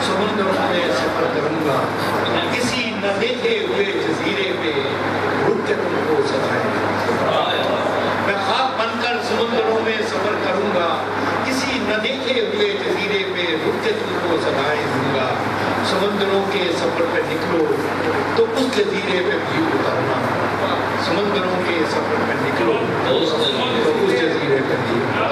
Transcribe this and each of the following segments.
سمندروں میں سفر کروں گا، کسی نہ دیکھے ہوئے جزیرے پہ رک کے تم کو سدائیں دوں گا۔ میں خاک بن کر سمندروں میں سفر کروں گا، کسی نہ دیکھے ہوئے جزیرے پہ رک کے تم کو سدائیں دوں گا۔ سمندروں کے سفر پہ نکلو تو اس جزیرے پہ بھی اترنا، سمندروں کے سفر پہ نکلو تو اس جزیرے پہ بھی اترنا۔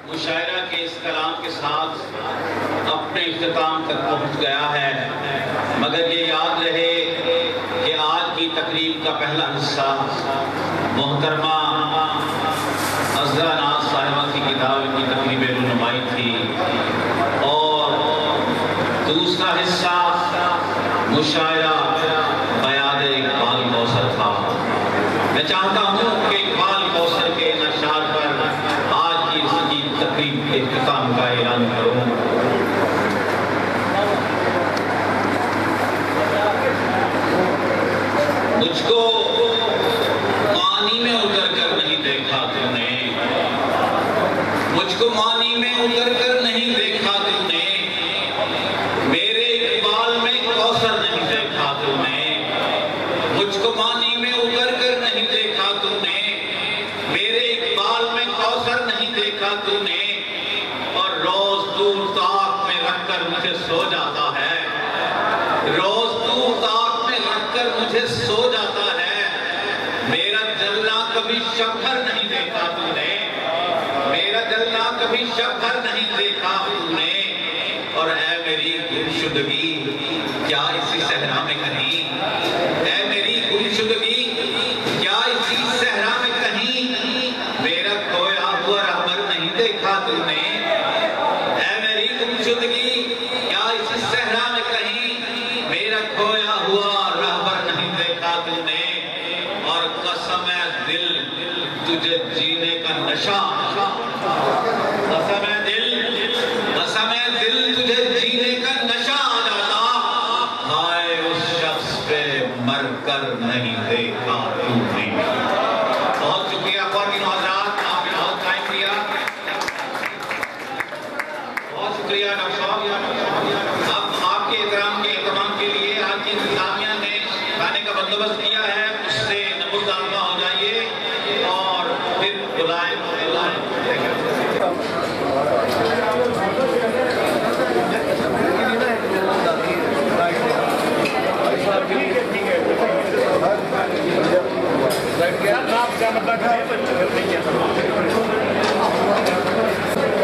مشاعرہ کے اس کلام کے ساتھ اپنے اختتام تک پہنچ گیا ہے، مگر یہ یاد رہے کہ آج کی تقریب کا پہلا حصہ محترمہ عذرا ناز صاحبہ کی کتاب کی تقریب رونمائی تھی، اور دوسرا حصہ مشاعرہ بیان اقبال کوثر تھا۔ میں چاہتا ہوں کہ اقبال کوثر کے ان اشعار پر آج کی اس کی تقریب کے اختتام کا اعلان کروں۔ مجھ کو معنی میں اتر کر نہیں دیکھا تو نے، مجھ کو معنی میں اتر کر نہیں دیکھا تو نے، میرے اقبال میں کوثر نہیں دیکھا تو نے، مجھ کو معنی میں اتر کر نہیں دیکھا تو نے، میرے اقبال میں کوثر نہیں دیکھا تو نے، اور روز دور طاق میں رکھ کر مجھے سو جاتا ہے، روز دور طاق میں رکھ کر مجھے سو جاتا ہے، میرا جلنا کبھی شبھر نہیں دیکھا تو نے، میرا جلنا کبھی شبھر نہیں دیکھا تو نے، اور اے میری گمشدگی کیا اسی صحرا میں کہیں، اے میری گمشدگی کیا اسی صحرا میں کہیں، میرا کھویا ہوا رہبر نہیں دیکھا تو نے، اے میری گمشدگی کیا اسی صحرا میں کہیں، میرا کھویا ہوا رہبر نہیں دیکھا تو نے، اور قسم ہے دل تجھے جینے کا نشہ، قسم ہے دل تجھے جینے کا نشہ آ جاتا، ہائے اس شخص پہ مر کر نہیں دیکھا تو نے۔ بہت شکریہ خواتین و حضرات، آپ نے بہت ٹائم دیا، بہت شکریہ ڈاکٹر صاحب۔ اب آپ کے احترام کے لیے آج کی انتظامیہ نے کھانے کا بندوبست کیا ہے، اس سے نمودار ہو جائیے اور پھر بلائیں۔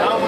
آپ